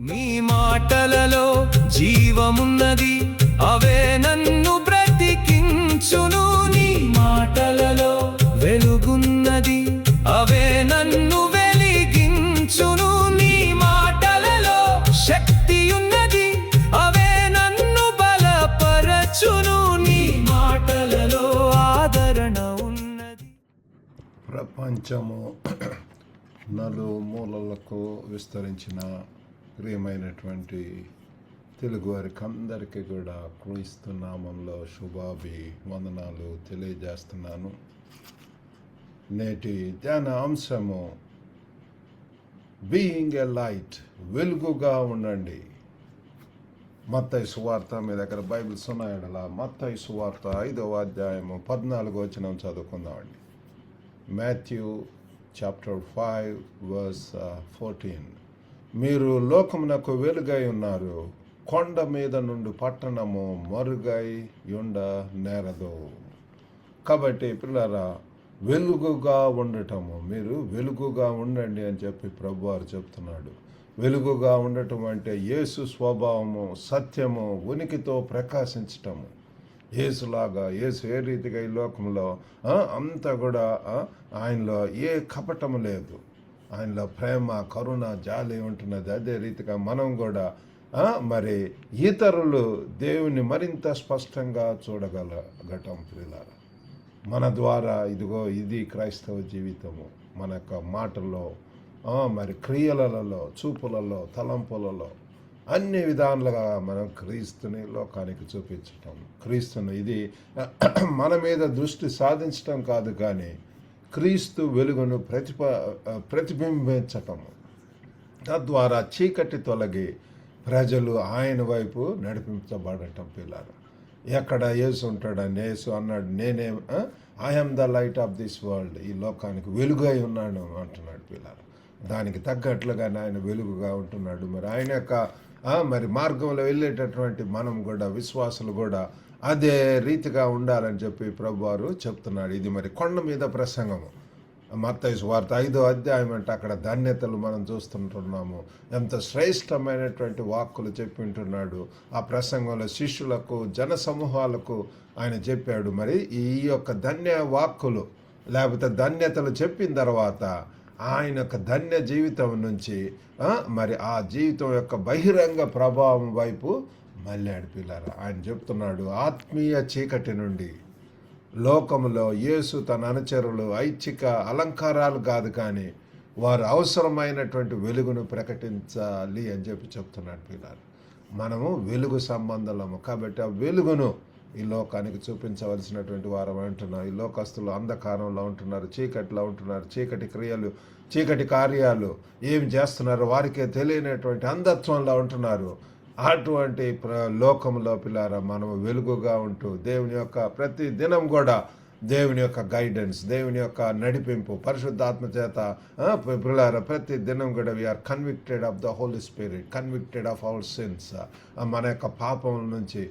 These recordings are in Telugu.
నీ మాటలలో జీవమున్నది, అవే నన్ను బ్రతికించును. నీ మాటలలో వెలుగున్నది, అవే నన్ను వెలిగించును. నీ మాటలలో శక్తియున్నది, అవే నన్ను బలపరచును. నీ మాటలలో ఆదరణ ఉన్నది. ప్రపంచము నలుమూలలకు విస్తరించిన ప్రియమైనటువంటి తెలుగు వారికి అందరికీ కూడా క్రీస్తు నామంలో శుభాభివందనాలు తెలియజేస్తున్నాను. నేటి ధ్యాన అంశము బీయింగ్ ఎ లైట్, వెలుగుగా ఉండండి. మత్తయి సువార్త, మీ దగ్గర బైబిల్స్ ఉన్నాయడలా మత్తయి సువార్త 5వ అధ్యాయము 14వ వచనం చదువుకుందామండి. Matthew chapter 5 verse 14. మీరు లోకమునకు వెలుగై ఉన్నారు, కొండ మీద నుండి పట్టణము మరుగై ఉండ నేరదు. కాబట్టి పిల్లరా, వెలుగుగా ఉండటము, మీరు వెలుగుగా ఉండండి అని చెప్పి ప్రభువారు చెప్తున్నాడు. వెలుగుగా ఉండటం అంటే యేసు స్వభావము, సత్యము, ఉనికితో ప్రకాశించటము. యేసులాగా, యేసు ఏ రీతిగా ఈ లోకంలో అంతా కూడా ఆయనలో ఏ కపటము లేదు, ఆయనలో ప్రేమ, కరుణ, జాలి ఉంటున్నది. అదే రీతిగా మనం కూడా మరి ఇతరులు దేవుని మరింత స్పష్టంగా చూడగలగటం ప్రియులారా. మన ద్వారా ఇదిగో ఇది క్రైస్తవ జీవితము. మన యొక్క మాటల్లో, మరి క్రియలలో, చూపులలో, తలంపులలో, అన్ని విధాలుగా మనం క్రీస్తుని లోకానికి చూపించటం. క్రీస్తుని ఇది మన మీద దృష్టి సాధించటం కాదు, కానీ క్రీస్తు వెలుగును ప్రతిబింబించటము. తద్వారా చీకటి తొలగి ప్రజలు ఆయన వైపు నడిపించబడటం పిల్లలు. ఎక్కడ యేసు ఉంటాడని యేసు అన్నాడు, నేనే I'm the light of this world, ఈ లోకానికి వెలుగై ఉన్నాను అంటున్నాడు పిల్లలు. దానికి తగ్గట్లుగానే ఆయన వెలుగుగా ఉంటున్నాడు. మరి ఆయన యొక్క మరి మార్గంలో వెళ్ళేటటువంటి మనం కూడా, విశ్వాసులు కూడా అదే రీతిగా ఉండాలని చెప్పి ప్రభువారు చెప్తున్నాడు. ఇది మరి కొండ మీద ప్రసంగము. మత్తయి సువార్త 5వ అధ్యాయం అంటే అక్కడ ధన్యతలు మనం చూస్తుంటున్నాము. ఎంత శ్రేష్టమైనటువంటి వాక్కులు చెప్పింటున్నాడు. ఆ ప్రసంగంలో శిష్యులకు, జన సమూహాలకు ఆయన చెప్పాడు. మరి ఈ యొక్క ధన్య వాక్కులు లేకపోతే ధన్యతలు చెప్పిన తర్వాత ఆయన యొక్క ధన్య జీవితం నుంచి మరి ఆ జీవితం యొక్క బహిరంగ ప్రభావం వైపు మళ్ళాడు పిల్లలు. ఆయన చెప్తున్నాడు, ఆత్మీయ చీకటి నుండి లోకంలో యేసు తన అనుచరులు ఐచ్ఛిక అలంకారాలు కాదు, కానీ వారు అవసరమైనటువంటి వెలుగును ప్రకటించాలి అని చెప్పి చెప్తున్నాడు పిల్లలు. మనము వెలుగు సంబంధము కాబట్టి ఆ వెలుగును ఈ లోకానికి చూపించవలసినటువంటి వారు అంటున్నారు. ఈ లోకస్తులు అంధకారంలో ఉంటున్నారు, చీకటిలో ఉంటున్నారు, చీకటి క్రియలు, చీకటి కార్యాలు ఏమి చేస్తున్నారో వారికే తెలియనటువంటి అంధత్వంలో ఉంటున్నారు. అటువంటి లోకంలో పిల్లారా మనము వెలుగుగా ఉంటూ దేవుని యొక్క ప్రతి దినం కూడా దేవుని యొక్క గైడెన్స్, దేవుని యొక్క నడిపింపు, పరిశుద్ధాత్మ చేత పిల్లారా ప్రతి దినం కూడా we're convicted of the holy spirit, convicted of our sins. మన యొక్క పాపం నుంచి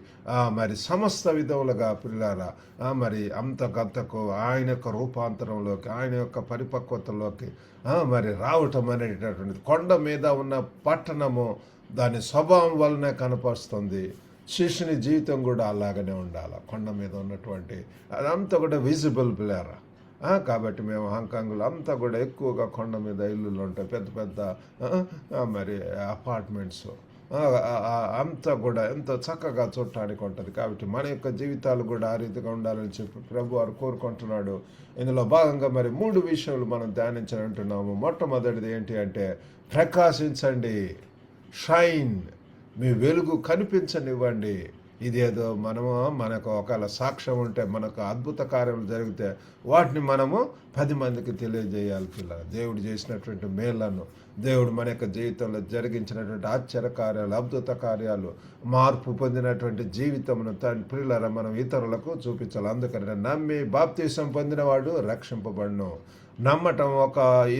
మరి సమస్త విధములుగా పిల్లారా మరి అంతకంతకు ఆయన యొక్క రూపాంతరంలోకి, ఆయన యొక్క పరిపక్వతలోకి మరి రావటం అనేటటువంటిది. కొండ మీద ఉన్న పట్టణము దాని స్వభావం వలనే కనపరుస్తుంది. శిష్యుని జీవితం కూడా అలాగనే ఉండాలి. కొండ మీద ఉన్నటువంటి అదంతా కూడా విజిబుల్ పిల్లరా. కాబట్టి మేము హాంకాంగ్లో అంతా కూడా ఎక్కువగా కొండ మీద ఇల్లులు ఉంటాయి, పెద్ద పెద్ద మరి అపార్ట్మెంట్స్, అంతా కూడా ఎంతో చక్కగా చూడటానికి ఉంటుంది. కాబట్టి మన యొక్క జీవితాలు కూడా ఆ రీతిగా ఉండాలని చెప్పి ప్రభు వారు కోరుకుంటున్నాడు. ఇందులో భాగంగా మరి 3 విషయాలు మనం ధ్యానించాలంటున్నాము. మొట్టమొదటిది ఏంటి అంటే ప్రకాశించండి, షైన్, మీ వెలుగు కనిపించనివ్వండి. ఇదేదో మనకు ఒకవేళ సాక్ష్యం ఉంటే, మనకు అద్భుత కార్యాలు జరిగితే వాటిని మనము 10 మందికి తెలియజేయాలి పిల్లలు. దేవుడు చేసినటువంటి మేళ్లను, దేవుడు మన యొక్క జీవితంలో జరిగించినటువంటి ఆశ్చర్య కార్యాలు, అద్భుత కార్యాలు, మార్పు పొందినటువంటి జీవితమును పిల్లల మనం ఇతరులకు చూపించాలి. అందుకని నమ్మి బాప్తీసం పొందినవాడు రక్షింపబడును. నమ్మటం ఒక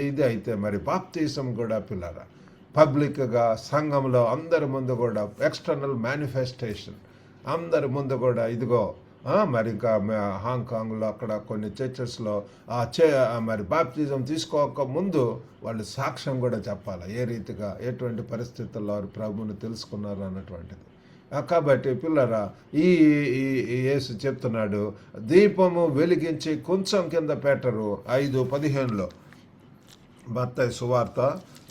ఇది అయితే మరి బాప్తీసం కూడా పిల్లల పబ్లిక్గా సంఘంలో అందరి ముందు కూడా ఎక్స్టర్నల్ మేనిఫెస్టేషన్, అందరి ముందు కూడా ఇదిగో మరి ఇంకా హాంకాంగ్లో అక్కడ కొన్ని చర్చెస్లో మరి బాప్తిజం తీసుకోక ముందు వాళ్ళు సాక్ష్యం కూడా చెప్పాలి, ఏ రీతిగా ఎటువంటి పరిస్థితుల్లో వారు ప్రభువుని తెలుసుకున్నారు అన్నటువంటిది. కాబట్టి పిల్లరా, ఈ యేసు చెప్తున్నాడు, దీపము వెలిగించి కొంచెం కింద పెట్టరు. 5:15 మత్తయి సువార్త,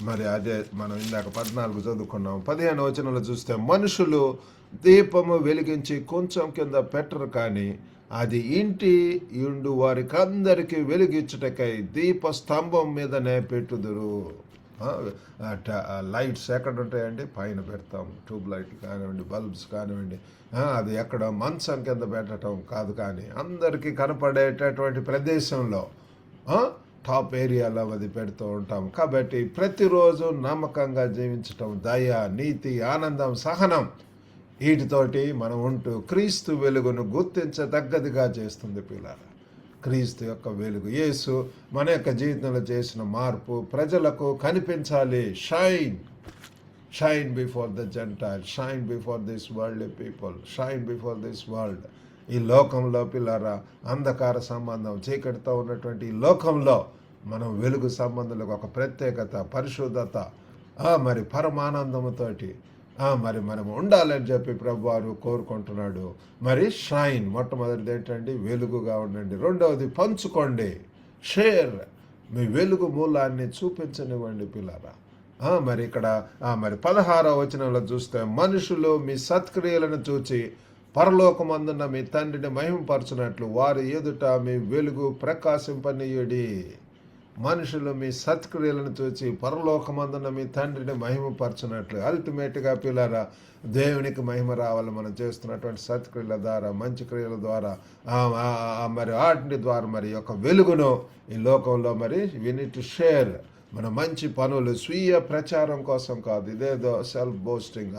మరి అదే మనం ఇందాక 14 చదువుకున్నాం. 15 వచనంలో చూస్తే, మనుషులు దీపము వెలిగించి కొంచెం కింద పెట్టరు, కానీ అది ఇంటి యుండు వారికందరికీ వెలిగించుటకై దీప స్తంభం మీదనే పెట్టుదురు. లైట్స్ ఎక్కడ ఉంటాయండి? పైన పెడతాం. ట్యూబ్ లైట్ కానివ్వండి, బల్బ్స్ కానివ్వండి, అది ఎక్కడ మంచం కింద పెట్టడం కాదు, కానీ అందరికీ కనపడేటటువంటి ప్రదేశంలో టాప్ ఏరియాలో అది పెడుతూ ఉంటాం. కాబట్టి ప్రతిరోజు నమ్మకంగా జీవించటం, దయ, నీతి, ఆనందం, సహనం, వీటితోటి మనం ఉంటూ క్రీస్తు వెలుగును గుర్తించదగ్గదిగా చేస్తుంది పిల్లలు. క్రీస్తు యొక్క వెలుగు, యేసు మన యొక్క జీవితంలో చేసిన మార్పు ప్రజలకు కనిపించాలి. Shine before the gentile, shine before this world people, shine before this world. ఈ లోకంలో పిల్లరా, అంధకార సంబంధం, చీకటితో ఉన్నటువంటి ఈ లోకంలో మనం వెలుగు సంబంధులకు ఒక ప్రత్యేకత, పరిశుద్ధత, మరి పరమానందముతోటి మరి మనం ఉండాలని చెప్పి ప్రభువారు కోరుకుంటున్నాడు. మరి షైన్, మొట్టమొదటిది ఏంటండి? వెలుగుగా ఉండండి. రెండవది పంచుకోండి, షేర్. మీ వెలుగు మూలాన్ని చూపించనివ్వండి పిల్లరా. మరి ఇక్కడ మరి 16వ వచనంలో చూస్తే, మనుషులు మీ సత్క్రియలను చూచి పరలోకమందున్న మీ తండ్రిని మహిమపరచునట్లు వారి ఎదుట మీ వెలుగు ప్రకాశింపనీయుడి. మనుషులు మీ సత్క్రియలను చూచి పరలోకమందున్న మీ తండ్రిని మహిమపరచునట్లు. అల్టిమేట్గా పిల్లరా, దేవునికి మహిమ రావాలి మనం చేస్తున్నటువంటి సత్క్రియల ద్వారా, మంచి క్రియల ద్వారా, మరి వాటి ద్వారా మరి యొక్క వెలుగును ఈ లోకంలో మరి వి నీడ్ టు షేర్. మన మంచి పనులు స్వీయ ప్రచారం కోసం కాదు, ఇదేదో సెల్ఫ్ బోస్టింగ్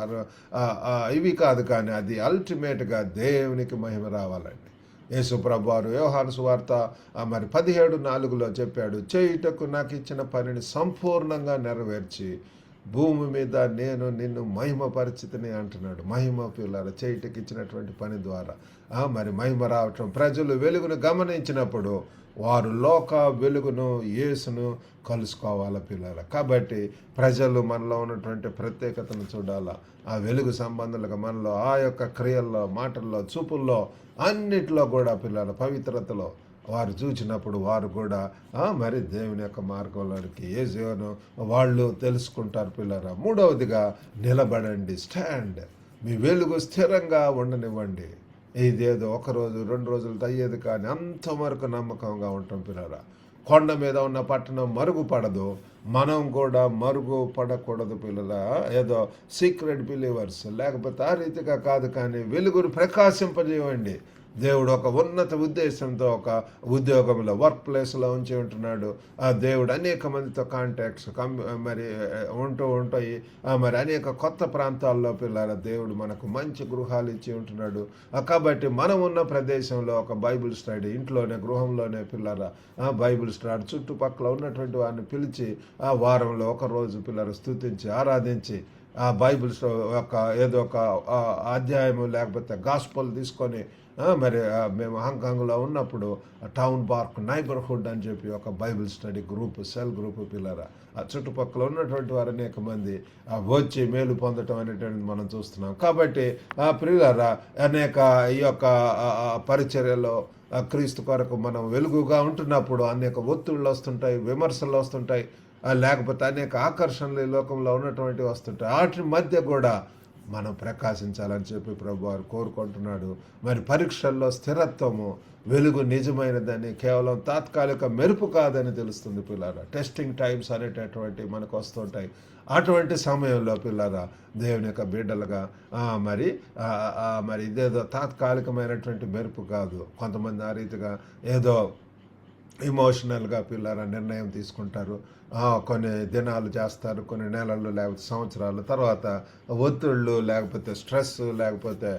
ఇవి కాదు, కానీ అది అల్టిమేట్గా దేవునికి మహిమ రావాలండి. యేసు ప్రభువారు యోహాను సువార్త మరి 17:4 చెప్పాడు, చేయుటకు నాకు ఇచ్చిన పనిని సంపూర్ణంగా నెరవేర్చి భూమి మీద నేను నిన్ను మహిమపరిచితిని అంటున్నాడు. మహిమ పిల్లలు చేయుటకు ఇచ్చినటువంటి పని ద్వారా మరి మహిమ రావటం. ప్రజలు వెలుగును గమనించినప్పుడు వారు లోక వెలుగును, యేసును కలుసుకోవాలి పిల్లలు. కాబట్టి ప్రజలు మనలో ఉన్నటువంటి ప్రత్యేకతను చూడాలా. ఆ వెలుగు సంబంధాలుగా మనలో ఆ యొక్క క్రియల్లో, మాటల్లో, చూపుల్లో, అన్నిట్లో కూడా పిల్లల పవిత్రతలో వారు చూచినప్పుడు వారు కూడా మరి దేవుని యొక్క మార్గంలోనికి ఏ జీవనం వాళ్ళు తెలుసుకుంటారు పిల్లరా. మూడవదిగా నిలబడండి, స్టాండ్. మీ వెలుగు స్థిరంగా ఉండనివ్వండి. ఇదేదో 1 రోజు 2 రోజులతో అయ్యేది, కానీ అంతవరకు నమ్మకంగా ఉంటాం పిల్లరా. కొండ మీద ఉన్న పట్టణం మరుగుపడదు, మనం కూడా మరుగుపడకూడదు పిల్లల. ఏదో సీక్రెట్ బిలీవర్స్ లేకపోతే ఆ రీతిగా కాదు, కానీ వెలుగును ప్రకాశింపజేయండి. దేవుడు ఒక ఉన్నత ఉద్దేశంతో ఒక ఉద్యోగంలో, వర్క్ ప్లేస్లో ఉంచి ఉంటున్నాడు. ఆ దేవుడు అనేక మందితో కాంటాక్ట్స్ మరి ఉంటాయి. మరి అనేక కొత్త ప్రాంతాల్లో పిల్లల దేవుడు మనకు మంచి గృహాలు ఇచ్చి ఉంటున్నాడు. కాబట్టి మనం ఉన్న ప్రదేశంలో ఒక బైబిల్ స్టడీ, ఇంట్లోనే గృహంలోనే పిల్లల బైబిల్ స్టడీ, చుట్టుపక్కల ఉన్నటువంటి వారిని పిలిచి ఆ వారంలో 1 రోజు పిల్లలు స్తుతించి ఆరాధించి ఆ బైబిల్ యొక్క ఏదో ఒక అధ్యాయము లేకపోతే గాస్పల్ తీసుకొని మరి మేము హాంకాంగ్లో ఉన్నప్పుడు టౌన్ పార్క్ నైబర్హుడ్ అని చెప్పి ఒక Bible study group, cell group పిల్లరా, ఆ చుట్టుపక్కల ఉన్నటువంటి వారు అనేక మంది వచ్చి మేలు పొందటం అనేటువంటిది మనం చూస్తున్నాం. కాబట్టి పిల్లరా, అనేక ఈ యొక్క పరిచర్యలో క్రీస్తు కొరకు మనం వెలుగుగా ఉంటున్నప్పుడు అనేక ఒత్తిళ్ళు వస్తుంటాయి, విమర్శలు వస్తుంటాయి, లేకపోతే అనేక ఆకర్షణలు ఈ లోకంలో ఉన్నటువంటి వస్తుంటాయి. వాటి మధ్య కూడా మనం ప్రకాశించాలని చెప్పి ప్రభువారు కోరుకుంటున్నాడు. మరి పరీక్షల్లో స్థిరత్వము, వెలుగు నిజమైనదని, కేవలం తాత్కాలిక మెరుపు కాదని తెలుస్తుంది పిల్లరా. టెస్టింగ్ టైమ్స్ అనేటటువంటి మనకు వస్తుంటాయి. అటువంటి సమయంలో పిల్లరా, దేవుని యొక్క బిడ్డలుగా మరి ఇదేదో తాత్కాలికమైనటువంటి మెరుపు కాదు. కొంతమంది ఆ రీతిగా ఏదో ఎమోషనల్గా పిల్లరా నిర్ణయం తీసుకుంటారు, కొన్ని దినాలు చేస్తారు, కొన్ని నెలలు లేకపోతే సంవత్సరాలు, తర్వాత ఒత్తిళ్ళు లేకపోతే స్ట్రెస్ లేకపోతే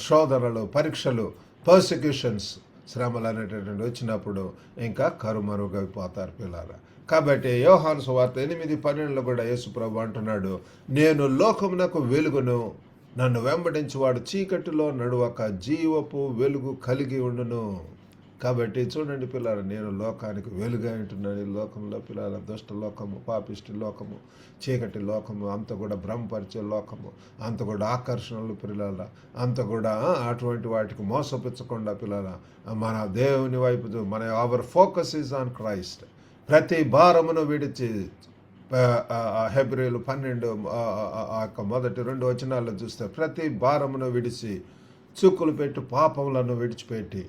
శోధనలు, పరీక్షలు, పర్సిక్యూషన్స్, శ్రమలు అనేటటువంటి వచ్చినప్పుడు ఇంకా కరుమరుగైపోతారు పిల్లరా. కాబట్టి యోహాను సువార్త 8:12 కూడా యేసు ప్రభు అంటున్నాడు, నేను లోకమునకు వెలుగును, నన్ను వెంబడించువాడు చీకటిలో నడువక జీవపు వెలుగు కలిగి ఉండును. కాబట్టి చూడండి పిల్లలు, నేను లోకానికి వెలుగా ఉంటున్నాను. ఈ లోకంలో పిల్లల దుష్ట లోకము, పాపిష్టి లోకము, చీకటి లోకము, అంత కూడా భ్రమపరిచే లోకము, అంత కూడా ఆకర్షణలు పిల్లల, అంత కూడా అటువంటి వాటికి మోసపించకుండా పిల్లల మన దేవుని వైపు మన our focus is on Christ. ప్రతి భారమును విడిచి హెబ్రీలు 12 మొదటి 2 వచనాల్లో చూస్తే ప్రతి భారమును విడిచి చిక్కులు పెట్టు పాపములను విడిచిపెట్టి,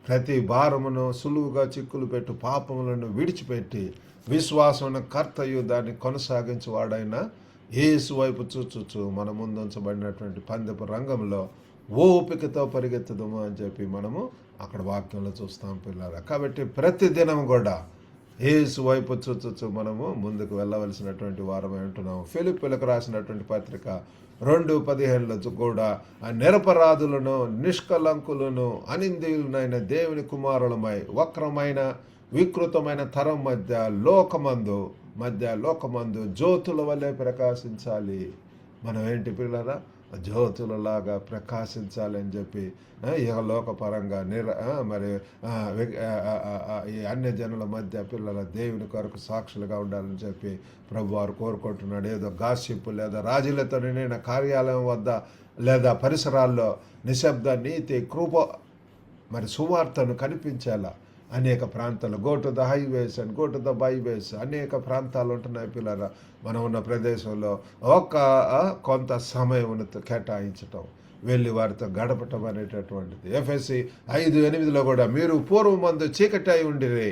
ప్రతి భారమును సులువుగా చిక్కులు పెట్టు పాపములను విడిచిపెట్టి విశ్వాసమున కర్తయు దాన్ని కొనసాగించేవాడైన యేసు వైపు చూచుచు మన ముందుంచబడినటువంటి పందెపు రంగంలో ఓపికతో పరిగెత్తుదము అని చెప్పి మనము అక్కడ వాక్యంలో చూస్తాం పిల్లల. కాబట్టి ప్రతి దినం కూడా యేసు వైపు చూచుచు మనము ముందుకు వెళ్ళవలసినటువంటి వారమై ఉంటున్నాము. ఫిలిప్పీలకు రాసినటువంటి పత్రిక 2:15 కూడా నిరపరాధులను, నిష్కలంకులను, అనింద్యులనైన దేవుని కుమారులమై వక్రమైన వికృతమైన తరం మధ్య లోకమందు జ్యోతుల వలె ప్రకాశించాలి. మనం ఏంటి పిల్లరా? జ్యోతులలాగా ప్రకాశించాలి అని చెప్పి ఇహలోకపరంగా మరి ఈ అన్య జనుల మధ్య పిల్లల దేవుని కొరకు సాక్షులుగా ఉండాలని చెప్పి ప్రభు వారు కోరుకుంటున్నాడు. ఏదో గాసిప్పు లేదా రాజులతో నిండిన కార్యాలయం వద్ద లేదా పరిసరాల్లో నిశ్శబ్ద నీతి కృప మరి సువార్తను కనిపించేలా అనేక ప్రాంతాలు go to the highways and go to the byways అనేక ప్రాంతాలు ఉంటున్నాయి పిల్లరా. మనం ఉన్న ప్రదేశంలో కొంత సమయం కేటాయించటం, వెళ్ళి వారితో గడపటం అనేటటువంటిది. ఎఫ్ఎస్సి 5:8 కూడా మీరు పూర్వమందు చీకటి అయి ఉండిరి,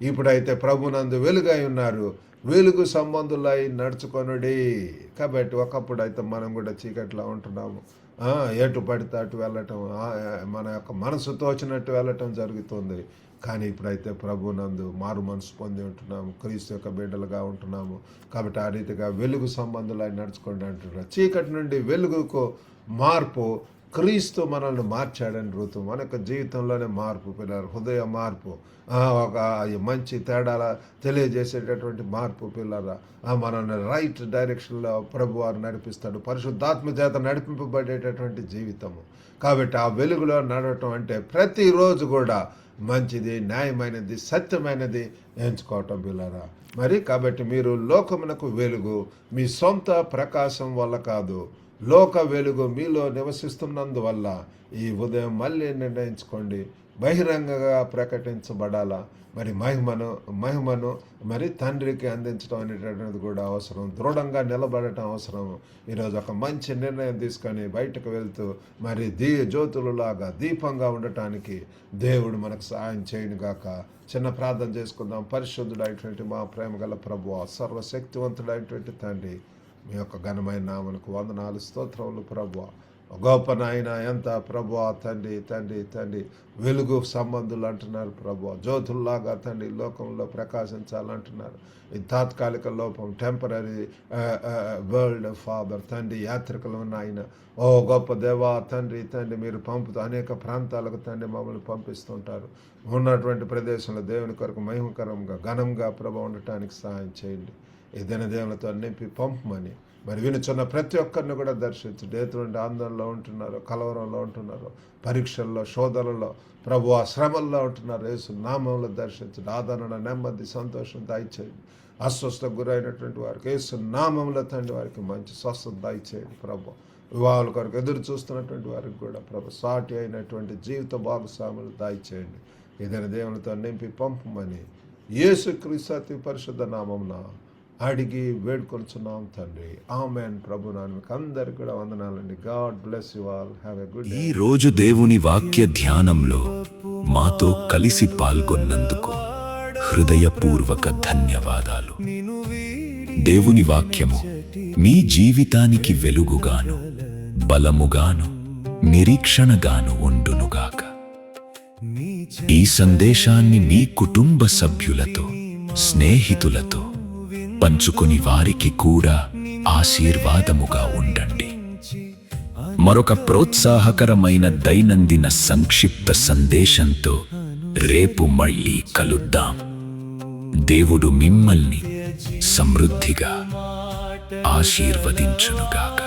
ఇప్పుడైతే ప్రభునందు వెలుగై ఉన్నారు, వెలుగు సంబంధులై నడుచుకొనుడి. కాబట్టి ఒకప్పుడు అయితే మనం కూడా చీకట్లో ఉంటున్నాము. ఎటు పడితే అటు వెళ్ళటం, మన యొక్క మనసు తోచినట్టు వెళ్ళటం జరుగుతుంది. కానీ ఇప్పుడైతే ప్రభునందు మారు మనసు పొంది ఉంటున్నాము, క్రీస్తు యొక్క బిడ్డలుగా ఉంటున్నాము. కాబట్టి ఆ రీతిగా వెలుగు సంబంధులై నడుచుకోండి అంటున్నారు. చీకటి నుండి వెలుగుకు మార్పు క్రీస్తు మనల్ని మార్చాడని ఋతు. మన యొక్క జీవితంలోనే మార్పు పిల్లలు, హృదయ మార్పు, ఒక మంచి తేడాల తెలియజేసేటటువంటి మార్పు పిల్లల. మనల్ని రైట్ డైరెక్షన్లో ప్రభు వారు నడిపిస్తాడు. పరిశుద్ధాత్మ చేత నడిపింపబడేటటువంటి జీవితము. కాబట్టి ఆ వెలుగులో నడవటం అంటే ప్రతిరోజు కూడా మంచిది, న్యాయమైనది, సత్యమైనది ఎంచుకోవటం పిల్లరా. మరి కాబట్టి మీరు లోకమునకు వెలుగు, మీ సొంత ప్రకాశం వల్ల కాదు, లోక వెలుగు మీలో నివసిస్తున్నందువల్ల ఈ ఉదయం మళ్ళీ నిర్ణయించుకోండి, బహిరంగంగా ప్రకటించబడాలా. మరి మహిమను మరి తండ్రికి అందించడం అనేటటువంటిది కూడా అవసరం. దృఢంగా నిలబడటం అవసరం. ఈరోజు ఒక మంచి నిర్ణయం తీసుకొని బయటకు వెళ్తూ మరి జ్యోతులలాగా దీపంగా ఉండటానికి దేవుడు మనకు సహాయం చేయనుగాక. చిన్న ప్రార్థన చేసుకుందాం. పరిశుద్ధుడైనటువంటి మా ప్రేమ గల ప్రభువా, సర్వశక్తివంతుడైనటువంటి తండ్రి, మీ యొక్క ఘనమైన నామమునకు వందనాలు, స్తోత్రములు ప్రభువా. గొప్ప నాయన, ఎంత ప్రభువా తండ్రి వెలుగు సంబంధులు అంటున్నారు ప్రభువా, జ్యోతుల్లాగా తండ్రి లోకంలో ప్రకాశించాలంటున్నారు. ఇది తాత్కాలిక లోపం, టెంపరీ వరల్డ్ ఫాదర్ తండ్రి, యాత్రికులు నాయన. ఓ గొప్ప దేవా తండ్రి మీరు పంపుతూ అనేక ప్రాంతాలకు తండ్రి మమ్మల్ని పంపిస్తుంటారు. ఉన్నటువంటి ప్రదేశంలో దేవుని కొరకు మహిమకరంగా ఘనంగా ప్రభు ఉండటానికి సహాయం చేయండి. ఈ దినదేవులతో నింపి పంపమని మరి వినుచున్న ప్రతి ఒక్కరిని కూడా దర్శించండి. ఎటువంటి ఆందోళనలో ఉంటున్నారు, కలవరంలో ఉంటున్నారు, పరీక్షల్లో, శోధనలో, ప్రభు శ్రమల్లో ఉంటున్నారు. యేసు నామంలో దర్శించండి. ఆదరణ, నెమ్మది, సంతోషం దయచేయండి. అస్వస్థకు గురైనటువంటి వారికి యేసు నామంలో తండ్రి వారికి మంచి స్వస్థత దయచేయండి. ప్రభు వివాహాల కొరకు ఎదురు చూస్తున్నటువంటి వారికి కూడా ప్రభు సాటి అయినటువంటి జీవిత భాగస్వాములు దయచేయండి. ఏదైనా దేవునితో నింపి పంపమని యేసుక్రీస్తు అతి పరిశుద్ధ నామమున అడిగి వేడుకొనుచున్నాం తండ్రి. ఆమేన్. ప్రభు నామమున అందరికీ కూడా వందనాలండి. God bless you all. Have a good day. ఈ రోజు దేవుని వాక్య ధ్యానంలో మాతో కలిసి పాల్గొన్నందుకు హృదయపూర్వక ధన్యవాదాలు. దేవుని వాక్యము మీ జీవితానికి వెలుగుగాను, బలముగాను, నిరీక్షణగాను ఉండునుగాక. ఈ సందేశాన్ని మీ కుటుంబ సభ్యులతో, స్నేహితులతో పంచుకొని వారికి కూడా ఆశీర్వాదముగా ఉండండి. మరొక ప్రోత్సాహకరమైన దైనందిన సంక్షిప్త సందేశంతో రేపు మళ్ళీ కలుద్దాం. దేవుడు మిమ్మల్ని సమృద్ధిగా ఆశీర్వదించునుగాక.